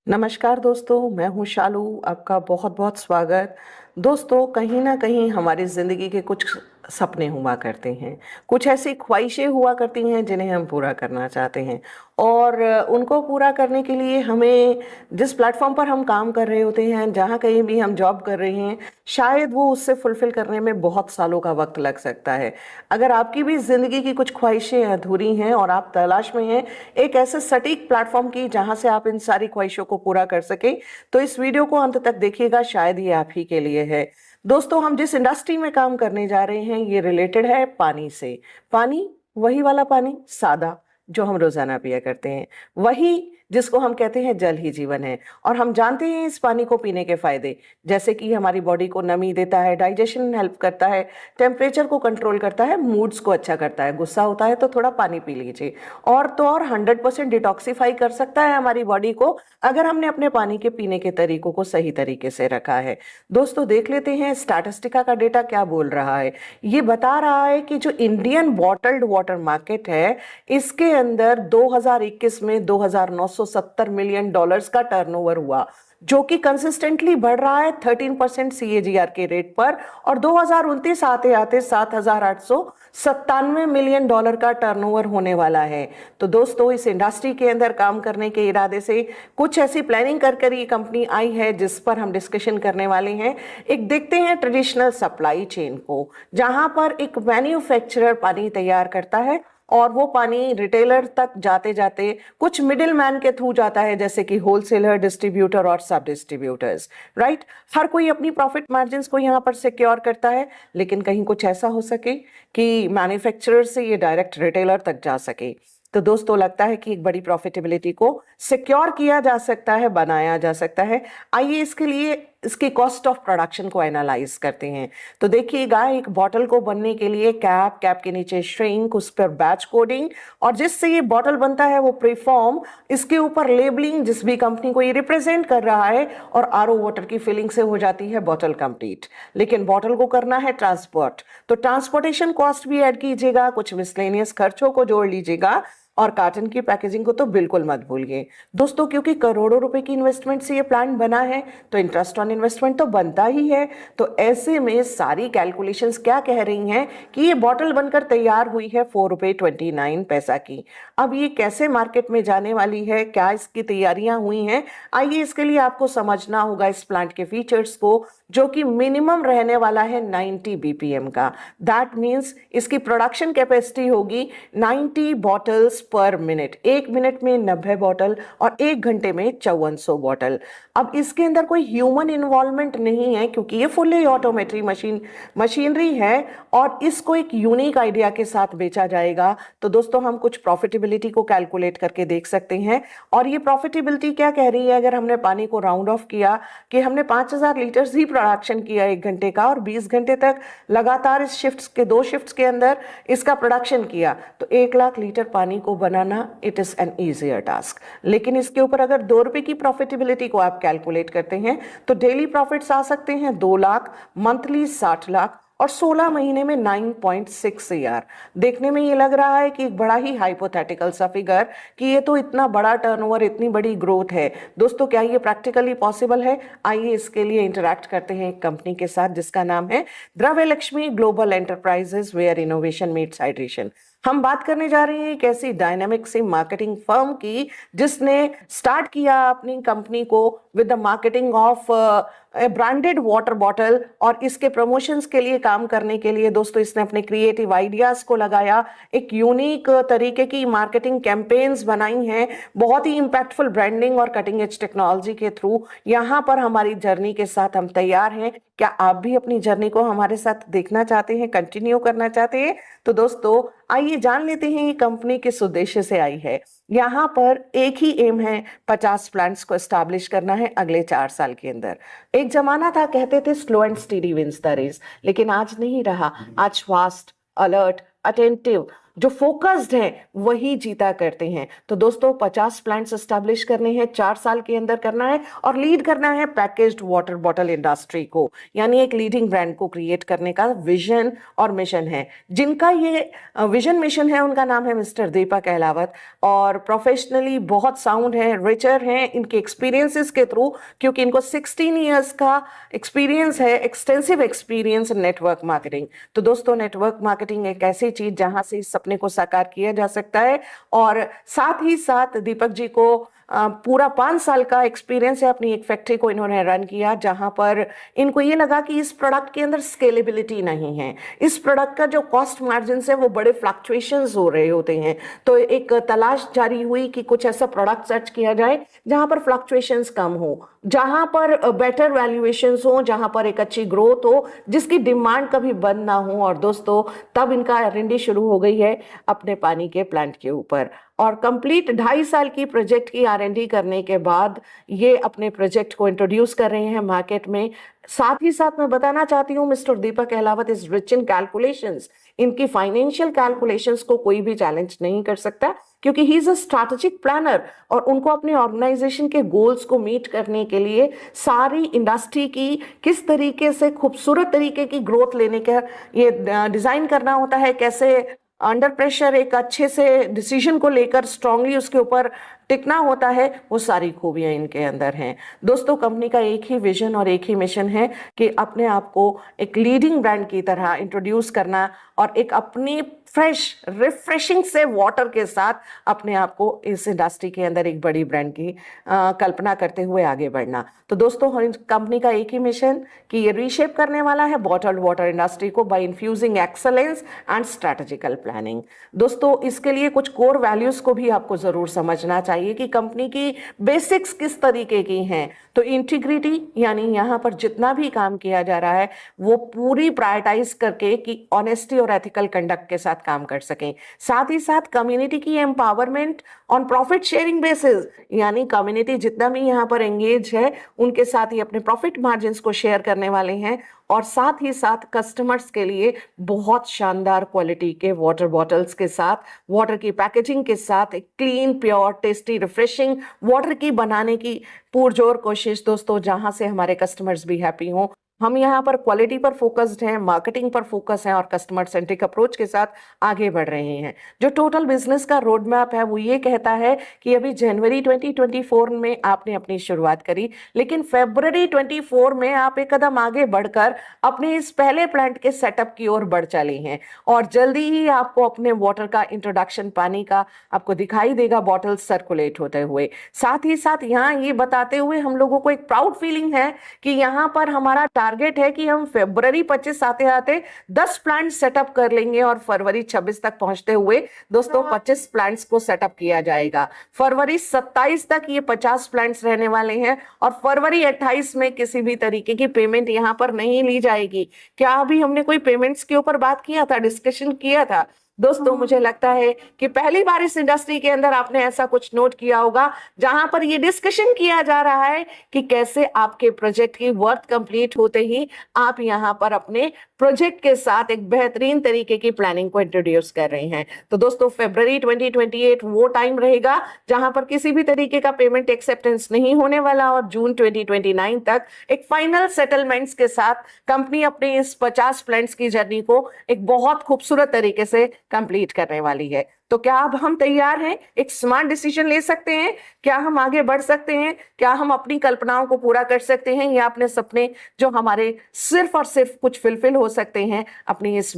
नमस्कार दोस्तों, मैं हूँ शालू। आपका बहुत बहुत स्वागत। दोस्तों, कहीं ना कहीं हमारी ज़िंदगी के कुछ सपने हुआ करते हैं, कुछ ऐसी ख्वाहिशें हुआ करती हैं जिन्हें हम पूरा करना चाहते हैं। और उनको पूरा करने के लिए हमें जिस प्लेटफॉर्म पर हम काम कर रहे होते हैं, जहाँ कहीं भी हम जॉब कर रहे हैं, शायद वो उससे फुलफिल करने में बहुत सालों का वक्त लग सकता है। अगर आपकी भी ज़िंदगी की कुछ ख्वाहिशें अधूरी हैं और आप तलाश में हैं एक ऐसे सटीक प्लेटफॉर्म की जहां से आप इन सारी ख्वाहिशों को पूरा कर सकें, तो इस वीडियो को अंत तक देखिएगा, शायद ये आप ही के लिए है। दोस्तों, हम जिस इंडस्ट्री में काम करने जा रहे हैं ये रिलेटेड है पानी से। पानी, वही वाला पानी, सादा, जो हम रोजाना पिया करते हैं, वही जिसको हम कहते हैं जल ही जीवन है। और हम जानते हैं इस पानी को पीने के फायदे, जैसे कि हमारी बॉडी को नमी देता है, डाइजेशन हेल्प करता है, टेम्परेचर को कंट्रोल करता है, मूड्स को अच्छा करता है। गुस्सा होता है तो थोड़ा पानी पी लीजिए। और तो और 100% डिटॉक्सिफाई कर सकता है हमारी बॉडी को, अगर हमने अपने पानी के पीने के तरीकों को सही तरीके से रखा है। दोस्तों, देख लेते हैं स्टैटिस्टिका का डेटा क्या बोल रहा है। ये बता रहा है कि जो इंडियन बॉटल्ड वाटर मार्केट है, इसके अंदर 2021 में 2,970 मिलियन डॉलर्स का टर्नओवर हुआ, जो कि कंसिस्टेंटली बढ़ रहा है 13% CAGR के रेट पर। और 2029 आते आते 7,897 मिलियन डॉलर का टर्नओवर होने वाला है। तो दोस्तों, इस इंडस्ट्री के अंदर काम करने के इरादे से कुछ ऐसी प्लानिंग कर ये कंपनी आई है, जिस पर हम डिस्कशन करने वाले हैं। एक देखते हैं ट्रेडिशनल सप्लाई चेन को, जहां पर एक मैन्युफैक्चरर पानी तैयार करता है और वो पानी रिटेलर तक जाते जाते कुछ मिडिल मैन के थ्रू जाता है, जैसे कि होलसेलर, डिस्ट्रीब्यूटर और सब डिस्ट्रीब्यूटर्स। राइट। हर कोई अपनी प्रॉफिट मार्जिन को यहाँ पर सिक्योर करता है, लेकिन कहीं कुछ ऐसा हो सके कि मैन्युफैक्चरर से ये डायरेक्ट रिटेलर तक जा सके। तो दोस्तों, लगता है कि एक बड़ी प्रॉफिटेबिलिटी को सिक्योर किया जा सकता है, बनाया जा सकता है। आइए इसके लिए इसकी कॉस्ट ऑफ प्रोडक्शन को एनालाइज करते हैं। तो देखिएगा, एक बॉटल को बनने के लिए कैप, कैप के नीचे श्रिंक, उस पर बैच कोडिंग, और जिससे ये बॉटल बनता है वो प्रीफॉर्म, इसके ऊपर लेबलिंग जिस भी कंपनी को ये रिप्रेजेंट कर रहा है, और RO वाटर की फिलिंग से हो जाती है बॉटल कंप्लीट। लेकिन बॉटल को करना है ट्रांसपोर्ट, तो ट्रांसपोर्टेशन कॉस्ट भी ऐड कीजिएगा, कुछ मिसलेनियस खर्चों को जोड़ लीजिएगा, और कार्टन की पैकेजिंग को तो बिल्कुल मत भूलिए। दोस्तों, क्योंकि करोड़ों रुपए की इन्वेस्टमेंट से ये प्लांट बना है, तो इंटरेस्ट ऑन इन्वेस्टमेंट तो बनता ही है। तो ऐसे में सारी कैलकुलेशंस क्या कह रही हैं कि ये बॉटल बनकर तैयार हुई है 4 रुपए 29 पैसा की। अब ये कैसे मार्केट में जाने वाली है, क्या इसकी तैयारियां हुई हैं, आइए इसके लिए आपको समझना होगा इस प्लांट के फीचर्स को, जो कि मिनिमम रहने वाला है 90 BPM का। दैट मीन्स इसकी प्रोडक्शन कैपेसिटी होगी 90 बॉटल्स पर मिनट। 1 मिनट में 90 बॉटल और 1 घंटे में 5400 बॉटल। अब इसके अंदर कोई ह्यूमन इन्वॉल्वमेंट नहीं है, क्योंकि ये फुल्ली ऑटोमेटिक मशीनरी है, और इसको एक यूनिक आइडिया के साथ बेचा जाएगा। तो दोस्तों, हम कुछ प्रॉफिटेबिलिटी को कैलकुलेट करके देख सकते हैं। और ये प्रॉफिटेबिलिटी क्या कह रही है, अगर हमने पानी को राउंड ऑफ किया कि हमने 5000 लीटर ही प्रोडक्शन किया 1 घंटे का, और 20 घंटे तक लगातार इस दो शिफ्ट्स के अंदर इसका प्रोडक्शन किया, तो 1 लाख लीटर पानी को बनाना it is an easier task. लेकिन इसके ऊपर अगर 2 रुपए की प्रॉफिटेबिलिटी को आप कैलकुलेट करते हैं, तो डेली प्रॉफिट्स आ सकते हैं 2 लाख, मंथली 60 लाख, और 16 महीने में 9.6 CR। देखने में ये लग रहा है कि एक बड़ा ही हाइपोथेटिकल सा फिगर, कि ये तो इतना बड़ा टर्नओवर, इतनी बड़ी ग्रोथ है। दोस्तों, क्या ये प्रैक्टिकली पॉसिबल है? आइए इसके लिए इंटरैक्ट करते हैं एक कंपनी के साथ, जिसका नाम है Dravya Lakshmi global enterprises, where innovation meets hydration. हम बात करने जा रहे हैं एक ऐसी डायनामिक सी मार्केटिंग फर्म की, जिसने स्टार्ट किया अपनी कंपनी को with the marketing of branded water bottle, और इसके प्रमोशंस के लिए काम करने के लिए दोस्तों इसने अपने क्रिएटिव आइडियाज को लगाया, एक यूनिक तरीके की मार्केटिंग कैंपेन्स बनाई हैं, बहुत ही इंपैक्टफुल ब्रांडिंग और कटिंग एज टेक्नोलॉजी के थ्रू। यहाँ पर हमारी जर्नी के साथ हम तैयार हैं। क्या आप भी अपनी जर्नी को हमारे साथ देखना चाहते हैं, कंटिन्यू करना चाहते हैं? तो दोस्तों, आइए जान लेते हैं ये कंपनी किस उद्देश्य से आई है। यहाँ पर एक ही एम है, 50 प्लांट्स को एस्टैब्लिश करना है अगले 4 साल के अंदर। एक जमाना था, कहते थे slow and steady wins the race, लेकिन आज नहीं रहा। आज फास्ट, अलर्ट, अटेंटिव, जो फोकस्ड है वही जीता करते हैं। तो दोस्तों 50 प्लांट्स एस्टैब्लिश करने हैं, 4 साल के अंदर करना है और लीड करना है पैकेज्ड वाटर बॉटल इंडस्ट्री को, यानी एक लीडिंग ब्रांड को क्रिएट करने का विजन और मिशन है। जिनका ये विजन मिशन है उनका नाम है मिस्टर दीपक अहलावत, और प्रोफेशनली बहुत साउंड है, रिचर हैं इनके एक्सपीरियंसेस के थ्रू, क्योंकि इनको 16 इयर्स का एक्सपीरियंस है, एक्सटेंसिव एक्सपीरियंस नेटवर्क मार्केटिंग। तो दोस्तों नेटवर्क मार्केटिंग एक ऐसी चीज जहां से इस सपने को साकार किया जा सकता है, और साथ ही साथ दीपक जी को पूरा 5 साल का एक्सपीरियंस है। अपनी एक फैक्ट्री को इन्होंने रन किया जहां पर इनको ये लगा कि इस प्रोडक्ट के अंदर स्केलेबिलिटी नहीं है, इस प्रोडक्ट का जो कॉस्ट मार्जिन है वो बड़े फ्लक्चुएशंस हो रहे होते हैं। तो एक तलाश जारी हुई कि कुछ ऐसा प्रोडक्ट सर्च किया जाए जहां पर फ्लक्चुएशंस कम हो, जहां पर बेटर वैल्यूएशंस हो, जहां पर एक अच्छी ग्रोथ हो, जिसकी डिमांड कभी बंद ना हो। और दोस्तों तब इनका R&D शुरू हो गई है अपने पानी के प्लांट के ऊपर, और कंप्लीट 2.5 साल की प्रोजेक्ट की R&D करने के बाद ये अपने प्रोजेक्ट को इंट्रोड्यूस कर रहे हैं मार्केट में। साथ ही साथ मैं बताना चाहती हूँ mister Deepak Ahlawat is rich in calculations. इनकी फाइनेंशियल कैलकुलेशंस को कोई भी चैलेंज नहीं कर सकता, क्योंकि he is a strategic planner, और उनको अपने ऑर्गेनाइजेशन के गोल्स को मीट करने के लिए सारी इंडस्ट्री की किस तरीके से खूबसूरत तरीके की ग्रोथ लेने का ये डिजाइन करना होता है, कैसे अंडर प्रेशर एक अच्छे से डिसीजन को लेकर स्ट्रांगली उसके ऊपर टिकना होता है, वो सारी खूबियां इनके अंदर हैं। दोस्तों कंपनी का एक ही विजन और एक ही मिशन है कि अपने आप को एक लीडिंग ब्रांड की तरह इंट्रोड्यूस करना, और एक अपनी फ्रेश रिफ्रेशिंग से वाटर के साथ अपने आप को इस इंडस्ट्री के अंदर एक बड़ी ब्रांड की कल्पना करते हुए आगे बढ़ना। तो दोस्तों कंपनी का एक ही मिशन कि ये रीशेप करने वाला है बॉटल्ड वाटर इंडस्ट्री को by infusing excellence and strategical planning. दोस्तों इसके लिए कुछ कोर वैल्यूज को भी आपको जरूर समझना चाहिए कि कंपनी की बेसिक्स किस तरीके की हैं। तो इंटीग्रिटी, यानी यहाँ पर जितना भी काम किया जा रहा है वो पूरी प्रायोरिटाइज करके कि ऑनेस्टी और एथिकल कंडक्ट के साथ काम कर सकें। साथ ही साथ कम्युनिटी की empowerment on profit sharing basis, यानी कम्युनिटी जितना भी यहाँ पर एंगेज है उनके साथ ही अपने प्रॉफिट मार्जिन को शेयर करने वाले हैं, और साथ ही साथ कस्टमर्स के लिए बहुत शानदार क्वालिटी के वाटर बॉटल्स के साथ, वाटर की पैकेजिंग के साथ एक clean pure tasty refreshing water की बनाने की पुरजोर कोशिश दोस्तों, जहां से हमारे कस्टमर्स भी हैप्पी हों। हम यहाँ पर क्वालिटी पर फोकस्ड हैं, मार्केटिंग पर फोकस है और कस्टमर सेंट्रिक अप्रोच के साथ आगे बढ़ रहे हैं। जो टोटल बिजनेस का रोड मैप है वो ये कहता है कि अभी जनवरी 2024 में आपने अपनी शुरुआत करी, लेकिन फरवरी 24 में आप एक कदम आगे बढ़कर अपने इस पहले प्लांट के सेटअप की ओर बढ़ चले हैं, और जल्दी ही आपको अपने वाटर का इंट्रोडक्शन, पानी का आपको दिखाई देगा बॉटल सर्कुलेट होते हुए। साथ ही साथ यहाँ ये बताते हुए हम लोगों को एक प्राउड फीलिंग है कि यहाँ पर हमारा टारगेट है कि हम फरवरी 25 आते आते 10 प्लांट सेटअप कर लेंगे, और फरवरी 26 तक पहुंचते हुए दोस्तों 25 प्लांट्स को सेटअप किया जाएगा। फरवरी 27 तक ये 50 प्लांट्स रहने वाले हैं, और फरवरी 28 में किसी भी तरीके की पेमेंट यहाँ पर नहीं ली जाएगी। क्या अभी हमने कोई पेमेंट्स के ऊपर बात किया था, डिस्कशन किया था? दोस्तों मुझे लगता है कि पहली बार इस इंडस्ट्री के अंदर आपने ऐसा कुछ नोट किया होगा जहां पर ये डिस्कशन किया जा रहा है कि कैसे आपके प्रोजेक्ट की वर्क कंप्लीट होते ही आप यहां पर अपने प्रोजेक्ट के साथ एक बेहतरीन तरीके की प्लानिंग को इंट्रोड्यूस कर रहे हैं। तो दोस्तों फरवरी 2028 वो टाइम रहेगा जहां पर किसी भी तरीके का पेमेंट एक्सेप्टेंस नहीं होने वाला, और जून 2029 तक एक फाइनल सेटलमेंट्स के साथ कंपनी अपने इस 50 प्लांट्स की जर्नी को एक बहुत खूबसूरत तरीके से कंप्लीट करने वाली है। तो क्या अब हम तैयार हैं? एक स्मार्ट डिसीजन ले सकते हैं? क्या हम आगे बढ़ सकते हैं? क्या हम अपनी कल्पनाओं को पूरा कर सकते हैं, या अपने सपने जो हमारे सिर्फ और सिर्फ कुछ फुलफिल हो सकते हैं अपनी इस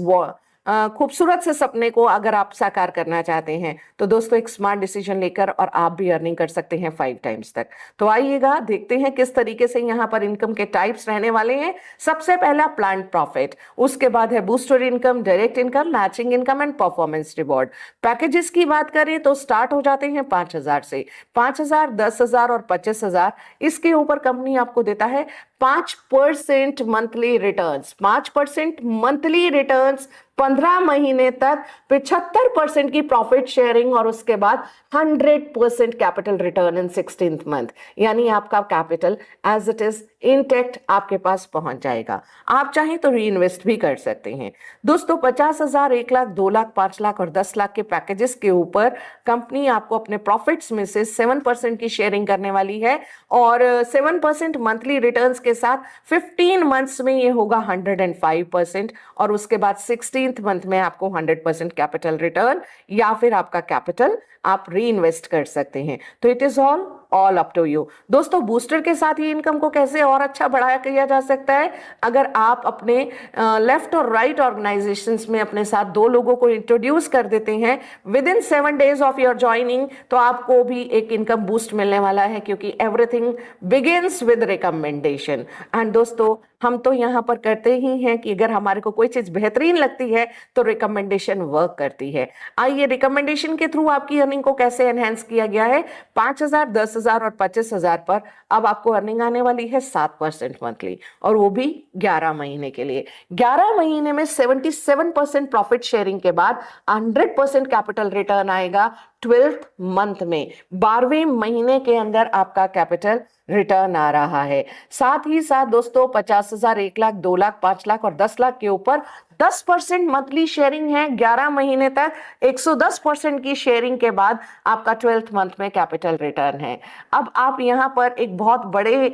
खूबसूरत से सपने को अगर आप साकार करना चाहते हैं, तो दोस्तों एक स्मार्ट डिसीजन लेकर और आप भी अर्निंग कर सकते हैं 5 टाइम्स तक। तो आइएगा देखते हैं किस तरीके से यहाँ पर इनकम के टाइप्स रहने वाले हैं। सबसे पहला प्लांट प्रॉफिट, उसके बाद है booster income, direct income, matching income and performance reward. Packages की बात करें तो स्टार्ट हो जाते हैं 5,000 से, 5,000, 10,000 और 25,000। इसके ऊपर कंपनी आपको देता है 5% मंथली रिटर्न्स, 5% मंथली रिटर्न्स 15 महीने तक, 75% की प्रॉफिट शेयरिंग, और उसके बाद 100% कैपिटल रिटर्न इन 16th मंथ। यानी आपका capital as it is intact आपके पास पहुंच जाएगा। आप चाहें तो री इन्वेस्ट भी कर सकते हैं। दोस्तों 50,000, 1 लाख, 2 लाख, 5 लाख और 10 लाख के पैकेजेस के ऊपर कंपनी आपको अपने प्रॉफिट्स में से 7% की शेयरिंग करने वाली है और 7% मंथली रिटर्न्स के साथ 15 मंथ्स में ये होगा 105% और उसके बाद 16th मंथ में आपको 100% कैपिटल रिटर्न या फिर आपका कैपिटल आप री इन्वेस्ट कर सकते हैं। तो it is all up to you. दोस्तों बूस्टर के साथ ये इनकम को कैसे और अच्छा बढ़ाया किया जा सकता है, अगर आप अपने लेफ्ट और राइट ऑर्गेनाइजेशंस में अपने साथ 2 लोगों को इंट्रोड्यूस कर देते हैं with in 7 days of your joining, तो आपको भी एक इनकम बूस्ट मिलने वाला है, क्योंकि everything begins with recommendation. And दोस्तों हम तो यहाँ पर करते ही हैं कि अगर हमारे को कोई चीज बेहतरीन लगती है तो रिकमेंडेशन वर्क करती है। आइए रिकमेंडेशन के थ्रू आपकी अर्निंग को कैसे एनहेंस किया गया है। 5,000, 10,000 और 25,000 पर अब आपको अर्निंग आने वाली है 7% मंथली, और वो भी 11 महीने के लिए। 11 महीने में 77% प्रॉफिट शेयरिंग के बाद 100% कैपिटल रिटर्न आएगा 12th मंथ में। 12वें महीने के अंदर आपका कैपिटल रिटर्न आ रहा है। साथ ही साथ दोस्तों 50,000, 1 लाख, 2 लाख, 5 लाख और 10 लाख के ऊपर 10% मंथली शेयरिंग है 11 महीने तक। 110% की शेयरिंग के बाद आपका 12th मंथ में कैपिटल रिटर्न है। अब आप यहां पर एक बहुत बड़े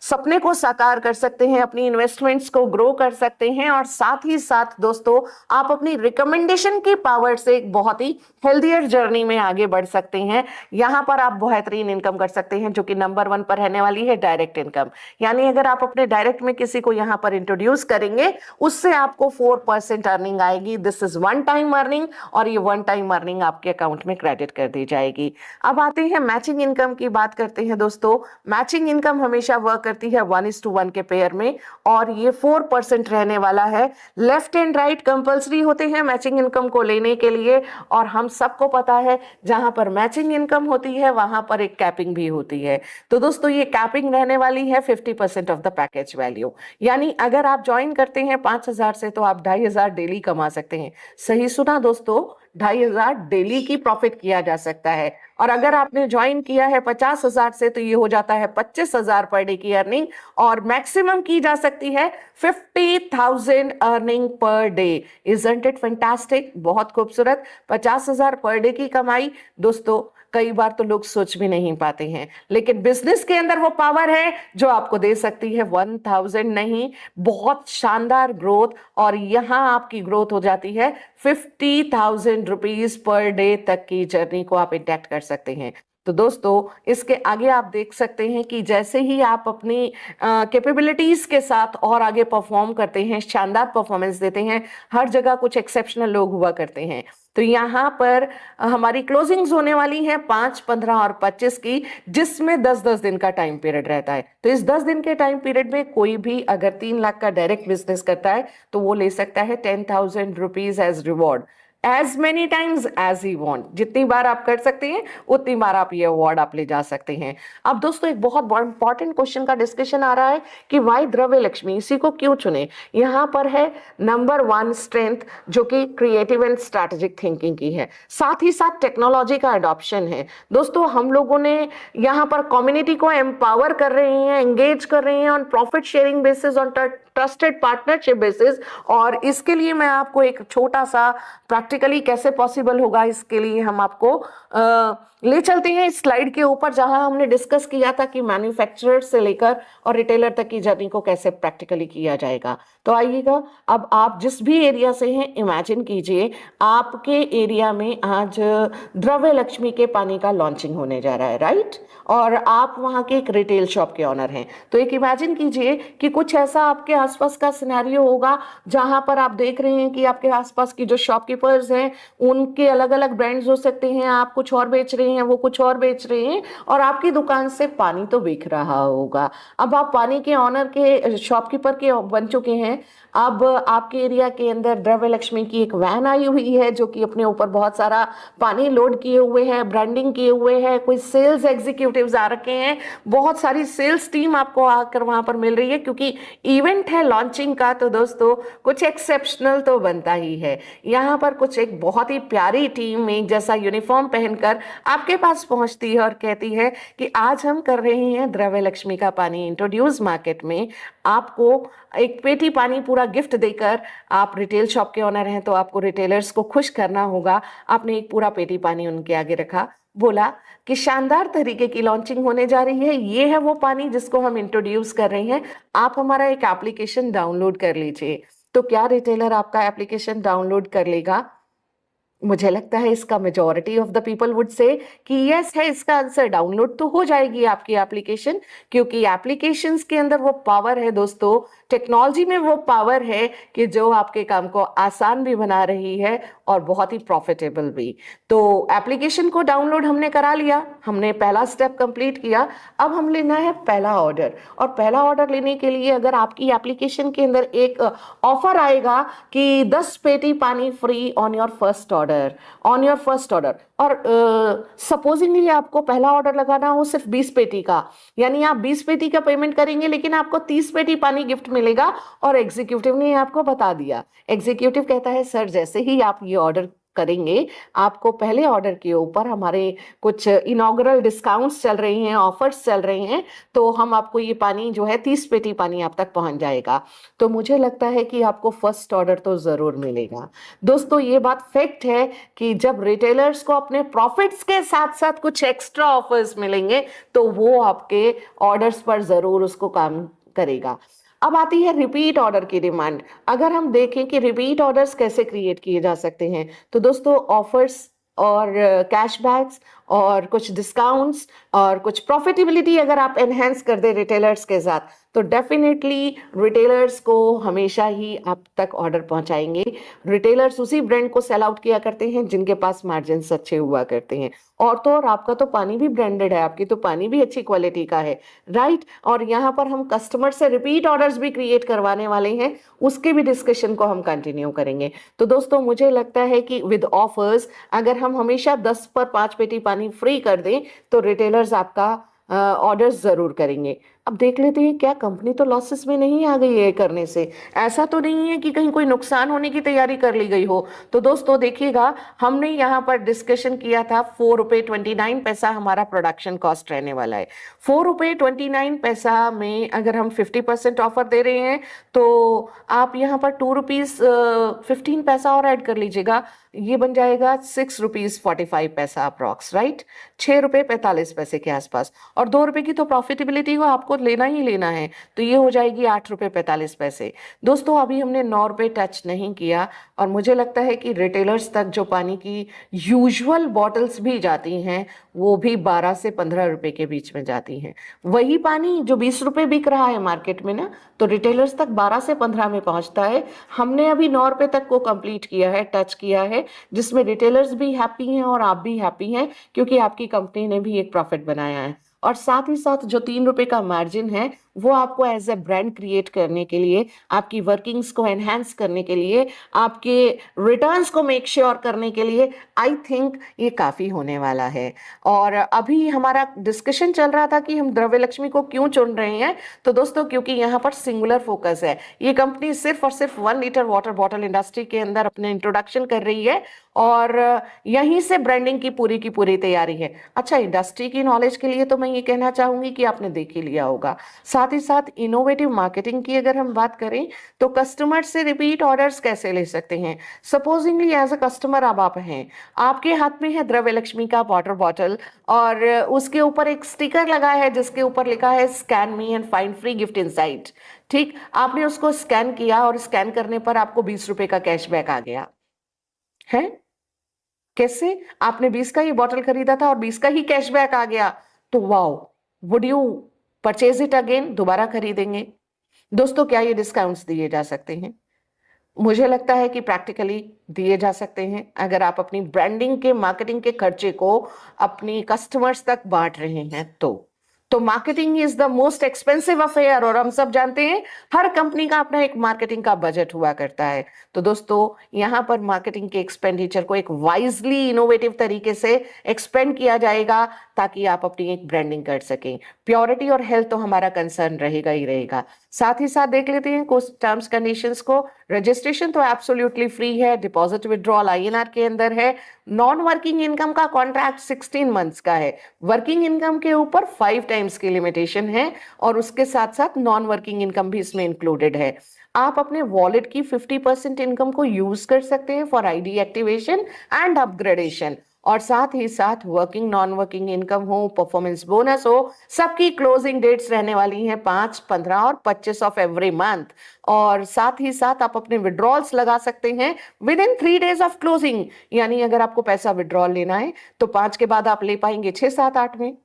सपने को साकार कर सकते हैं, अपनी इन्वेस्टमेंट्स को ग्रो कर सकते हैं और साथ ही साथ दोस्तों आप अपनी रिकमेंडेशन की पावर से एक बहुत ही हेल्दियर जर्नी में आगे बढ़ सकते हैं। यहां पर आप बेहतरीन इनकम कर सकते हैं, जो कि नंबर 1 पर रहने वाली है डायरेक्ट इनकम। यानी अगर आप अपने डायरेक्ट में किसी को यहां पर इंट्रोड्यूस करेंगे उससे आपको 4% अर्निंग आएगी। This is one time earning और ये वन टाइम अर्निंग आपके अकाउंट में क्रेडिट कर दी जाएगी। अब आते हैं मैचिंग इनकम की बात करते हैं। दोस्तों मैचिंग इनकम हमेशा वर्क करती है 1:1 के पेयर में और ये 4% रहने वाला है। लेफ्ट एंड राइट कंपल्सरी होते हैं मैचिंग इनकम को लेने के लिए, और हम सबको पता है जहां पर मैचिंग इनकम होती है वहां पर एक कैपिंग भी होती है। तो दोस्तों ये कैपिंग रहने वाली है 50% ऑफ द पैकेज वैल्यू। यानी अगर आप ज्वाइन करते हैं 5,000 से तो आप 2,500 डेली कमा सकते हैं। सही सुना दोस्तों, 2,500 डेली की प्रॉफिट किया जा सकता है। और अगर आपने ज्वाइन किया है 50,000 से तो ये हो जाता है 25,000 पर डे की अर्निंग, और मैक्सिमम की जा सकती है 50,000 earning per day. Isn't it fantastic? बहुत खूबसूरत। 50,000 पर डे की कमाई दोस्तों कई बार तो लोग सोच भी नहीं पाते हैं, लेकिन बिजनेस के अंदर वो पावर है जो आपको दे सकती है 1,000 नहीं, बहुत शानदार ग्रोथ। और यहां आपकी ग्रोथ हो जाती है 50,000 रुपीज पर डे तक की जर्नी को आप इंटैक्ट कर सकते हैं। तो दोस्तों इसके आगे आप देख सकते हैं कि जैसे ही आप अपनी कैपेबिलिटीज के साथ और आगे परफॉर्म करते हैं, शानदार परफॉर्मेंस देते हैं, हर जगह कुछ एक्सेप्शनल लोग हुआ करते हैं। तो यहाँ पर हमारी क्लोजिंग्स होने वाली है 5, 15 और 25 की, जिसमें 10-10 दिन का टाइम पीरियड रहता है। तो इस 10 दिन के टाइम पीरियड में कोई भी अगर 3 लाख का डायरेक्ट बिजनेस करता है तो वो ले सकता है 10,000 rupees as reward, as many times as he want. जितनी बार आप कर सकते हैं उतनी बार आप ये अवार्ड आप ले जा सकते हैं। अब दोस्तों एक बहुत इंपॉर्टेंट क्वेश्चन का डिस्कशन आ रहा है कि वाई द्रव्य लक्ष्मी, इसी को क्यों चुने। यहाँ पर है नंबर 1 स्ट्रेंथ, जो कि क्रिएटिव एंड स्ट्रैटेजिक थिंकिंग की है, साथ ही साथ टेक्नोलॉजी का अडॉप्शन है। दोस्तों हम लोगों ने यहाँ पर कम्युनिटी को एम्पावर कर रहे हैं, एंगेज कर रहे हैं on profit sharing basis, on trusted partnership basis. और इसके लिए मैं आपको एक छोटा सा प्रैक्टिकली कैसे पॉसिबल होगा, इसके लिए हम आपको ले चलते हैं इस स्लाइड के ऊपर, जहां हमने डिस्कस किया था कि मैन्युफैक्चरर से लेकर और रिटेलर तक की जर्नी को कैसे प्रैक्टिकली किया जाएगा। तो आइएगा, अब आप जिस भी एरिया से हैं इमेजिन कीजिए आपके एरिया में आज द्रव्य लक्ष्मी के पानी का लॉन्चिंग होने जा रहा है, राइट? और आप वहां के एक रिटेल शॉप के ऑनर हैं। तो एक इमेजिन कीजिए कि कुछ ऐसा आपके आसपास का सिनेरियो होगा जहां पर आप देख रहे हैं कि आपके आसपास की जो शॉपकीपर्स हैं उनके अलग अलग ब्रांड्स हो सकते हैं, आप कुछ और बेच रहे हैं, वो कुछ और बेच रहे हैं, और आपकी दुकान से पानी तो बिक रहा होगा। अब आप पानी के ऑनर के, शॉपकीपर के बन चुके हैं। अब आपके एरिया के अंदर द्रव्य लक्ष्मी की एक वैन आई हुई है जो कि अपने ऊपर बहुत सारा पानी लोड किए हुए है, ब्रांडिंग किए हुए है, कोई सेल्स एग्जीक्यूटिव्स आ रखे हैं, बहुत सारी सेल्स टीम आपको आकर वहां पर मिल रही है, क्योंकि इवेंट है लॉन्चिंग का तो दोस्तों कुछ एक्सेप्शनल तो बनता ही है। यहाँ पर कुछ एक बहुत ही प्यारी टीम एक जैसा यूनिफॉर्म पहनकर आपके पास पहुंचती है और कहती है कि आज हम कर रहे हैं द्रव्य लक्ष्मी का पानी इंट्रोड्यूस मार्केट में। आपको एक पेटी पानी पूरा गिफ्ट देकर, आप रिटेल शॉप के ओनर हैं तो आपको रिटेलर्स को खुश करना होगा। आपने एक पूरा पेटी पानी उनके आगे रखा, बोला कि शानदार तरीके की लॉन्चिंग होने जा रही है, ये है वो पानी जिसको हम इंट्रोड्यूस कर रहे हैं, आप हमारा एक एप्लीकेशन डाउनलोड कर लीजिए। तो क्या रिटेलर आपका एप्लीकेशन डाउनलोड कर लेगा? मुझे लगता है इसका majority of the people would say कि यस है इसका आंसर, डाउनलोड तो हो जाएगी आपकी एप्लीकेशन, क्योंकि एप्लीकेशंस के अंदर वो पावर है दोस्तों, टेक्नोलॉजी में वो पावर है कि जो आपके काम को आसान भी बना रही है और बहुत ही प्रॉफिटेबल भी। तो एप्लीकेशन को डाउनलोड हमने करा लिया, हमने पहला स्टेप कंप्लीट किया। अब हम लेना है पहला ऑर्डर, और पहला ऑर्डर लेने के लिए अगर आपकी एप्लीकेशन के अंदर एक ऑफर आएगा कि 10 पेटी पानी free on your first order, और सपोजिंगली आपको पहला ऑर्डर लगाना हो सिर्फ 20 पेटी का, यानी आप 20 पेटी का पेमेंट करेंगे लेकिन आपको 30 पेटी पानी गिफ्ट मिलेगा। और एग्जीक्यूटिव ने आपको बता दिया, एग्जीक्यूटिव कहता है सर जैसे ही आप ये ऑर्डर करेंगे आपको पहले ऑर्डर के ऊपर हमारे कुछ इनॉग्रल डिस्काउंट्स चल रहे हैं, ऑफर्स चल रहे हैं, तो हम आपको ये पानी जो है 30 पेटी पानी आप तक पहुंच जाएगा। तो मुझे लगता है कि आपको फर्स्ट ऑर्डर तो जरूर मिलेगा। दोस्तों ये बात फैक्ट है कि जब रिटेलर्स को अपने प्रॉफिट्स के साथ साथ कुछ एक्स्ट्रा ऑफर्स मिलेंगे तो वो आपके ऑर्डर्स पर जरूर उसको काम करेगा। अब आती है रिपीट ऑर्डर की डिमांड। अगर हम देखें कि रिपीट ऑर्डर्स कैसे क्रिएट किए जा सकते हैं, तो दोस्तों ऑफर्स और कैशबैक्स और कुछ डिस्काउंट्स और कुछ प्रॉफिटेबिलिटी अगर आप एनहेंस कर दे रिटेलर्स के साथ, तो डेफिनेटली रिटेलर्स को हमेशा ही आप तक ऑर्डर पहुंचाएंगे। रिटेलर्स उसी ब्रांड को सेल आउट किया करते हैं जिनके पास मार्जिन्स अच्छे हुआ करते हैं। और तो और आपका तो पानी भी ब्रांडेड है, आपकी तो पानी भी अच्छी क्वालिटी का है, राइट। और यहाँ पर हम कस्टमर से रिपीट ऑर्डर्स भी क्रिएट करवाने वाले हैं, उसके भी डिस्कशन को हम कंटिन्यू करेंगे। तो दोस्तों मुझे लगता है कि विद ऑफर्स अगर हम हमेशा 10 पर 5 पेटी पानी फ्री कर दें तो रिटेलर्स आपका ऑर्डर्स जरूर करेंगे। अब देख लेते हैं क्या कंपनी तो लॉसेस में नहीं आ गई है करने से, ऐसा तो नहीं है कि कहीं कोई नुकसान होने की तैयारी कर ली गई हो। तो दोस्तों देखिएगा, हमने यहाँ पर डिस्कशन किया था 4 रुपये 29 पैसा हमारा प्रोडक्शन कॉस्ट रहने वाला है। 4 रुपये 29 पैसा में अगर हम 50% ऑफर दे रहे हैं तो आप यहाँ पर 2 रुपीज 15 पैसा और ऐड कर लीजिएगा, ये बन जाएगा 6 रुपीज 45 पैसा अप्रॉक्स, राइट, 6 रुपये 45 पैसे के आसपास। और 2 रुपए की तो प्रॉफिटेबिलिटी को आपको लेना ही लेना है, तो ये हो जाएगी 8 रुपये 45 पैसे। दोस्तों अभी हमने 9 रुपये टच नहीं किया, और मुझे लगता है कि रिटेलर्स तक जो पानी की यूजुअल बॉटल्स भी जाती हैं वो भी 12 से 15 रुपए के बीच में जाती हैं। वही पानी जो 20 रुपए बिक रहा है मार्केट में ना, तो रिटेलर्स तक 12 से 15 में पहुंचता है। हमने अभी 9 रुपए तक को कंप्लीट किया है, टच किया है, जिसमें रिटेलर्स भी हैप्पी हैं और आप भी हैप्पी हैं, क्योंकि आपकी कंपनी ने भी एक प्रॉफिट बनाया है। और साथ ही साथ जो 3 रुपए का मार्जिन है वो आपको एज ए ब्रांड क्रिएट करने के लिए, आपकी वर्किंग्स को एनहांस करने के लिए, आपके रिटर्न्स को मेक श्योर करने के लिए आई थिंक ये काफ़ी होने वाला है। और अभी हमारा डिस्कशन चल रहा था कि हम द्रव्य लक्ष्मी को क्यों चुन रहे हैं, तो दोस्तों क्योंकि यहाँ पर सिंगुलर फोकस है। ये कंपनी सिर्फ और सिर्फ 1 लीटर वाटर बॉटल इंडस्ट्री के अंदर अपने इंट्रोडक्शन कर रही है और यहीं से ब्रांडिंग की पूरी तैयारी है। अच्छा, इंडस्ट्री की नॉलेज के लिए तो मैं ये कहना चाहूंगी कि आपने देख ही लिया होगा। साथ ही साथ इनोवेटिव मार्केटिंग की अगर हम बात करें तो कस्टमर से रिपीट ऑर्डर्स कैसे ले सकते हैं। सपोजिंगली एज अ कस्टमर अब आप हैं, आपके हाथ में है द्रव्य लक्ष्मी का वाटर बॉटल और उसके ऊपर एक स्टिकर लगा है जिसके ऊपर लिखा है scan me and find free gift inside. ठीक, आपने उसको स्कैन किया और स्कैन करने पर आपको 20 रुपए का कैशबैक आ गया है। कैसे? आपने 20 का ही बॉटल खरीदा था और 20 का ही कैशबैक आ गया, तो wow, would you purchase it again? दोबारा खरीदेंगे? दोस्तों क्या ये डिस्काउंट्स दिए जा सकते हैं? मुझे लगता है कि प्रैक्टिकली दिए जा सकते हैं अगर आप अपनी ब्रांडिंग के मार्केटिंग के खर्चे को अपनी कस्टमर्स तक बांट रहे हैं तो marketing is the most expensive affair, और हम सब जानते हैं हर कंपनी का अपना एक मार्केटिंग का बजट हुआ करता है। तो दोस्तों यहाँ पर मार्केटिंग के एक्सपेंडिचर को एक वाइजली इनोवेटिव तरीके से एक्सपेंड किया जाएगा ताकि आप अपनी एक ब्रांडिंग कर सकें। प्योरिटी और हेल्थ तो हमारा कंसर्न रहेगा ही रहेगा। साथ ही साथ देख लेते हैं कुछ टर्म्स कंडीशंस को। रजिस्ट्रेशन तो एब्सोल्युटली फ्री है, डिपॉजिट विड्रॉल आईएनआर के अंदर है। नॉन वर्किंग इनकम का कॉन्ट्रैक्ट 16 मंथ्स का है। वर्किंग इनकम के ऊपर 5 टाइम्स की लिमिटेशन है और उसके साथ साथ नॉन वर्किंग इनकम भी इसमें इंक्लूडेड है। आप अपने वॉलेट की 50% इनकम को यूज कर सकते हैं for ID activation and upgradation, और साथ ही साथ वर्किंग नॉन वर्किंग इनकम हो, परफॉर्मेंस बोनस हो, सबकी क्लोजिंग डेट्स रहने वाली हैं 5, 15 और 25 ऑफ एवरी मंथ। और साथ ही साथ आप अपने विड्रॉल्स लगा सकते हैं with in 3 days of closing, यानी अगर आपको पैसा विड्रॉल लेना है तो 5 के बाद आप ले पाएंगे 6, 7, 8 में,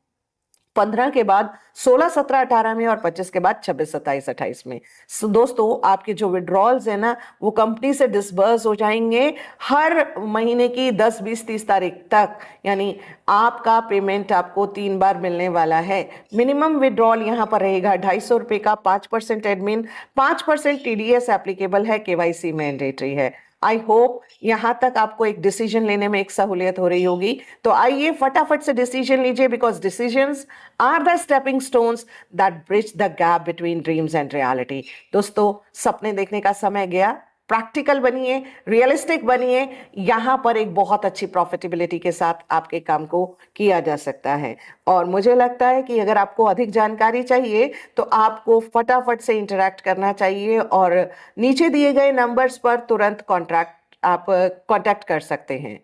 15 के बाद 16, 17, 18 में, और 25 के बाद 26, 27, 28 में। दोस्तों आपके जो विड्रॉल्स है ना वो कंपनी से डिसबर्स हो जाएंगे हर महीने की 10, 20, 30 तारीख तक, यानी आपका पेमेंट आपको 3 बार मिलने वाला है। मिनिमम विड्रॉल यहाँ पर रहेगा 250 रुपए का, 5% एडमिन, 5% टीडीएस एप्लीकेबल है, केवाईसी मैंडेटरी है। आई होप यहां तक आपको एक डिसीजन लेने में एक सहूलियत हो रही होगी। तो आइए फटाफट से डिसीजन लीजिए, because decisions are the stepping stones that bridge the gap between dreams and reality. दोस्तों सपने देखने का समय गया, प्रैक्टिकल बनिए, रियलिस्टिक बनिए। यहां पर एक बहुत अच्छी प्रॉफिटेबिलिटी के साथ आपके काम को किया जा सकता है। और मुझे लगता है कि अगर आपको अधिक जानकारी चाहिए तो आपको फटाफट से इंटरैक्ट करना चाहिए और नीचे दिए गए नंबर्स पर तुरंत आप कांटेक्ट कर सकते हैं।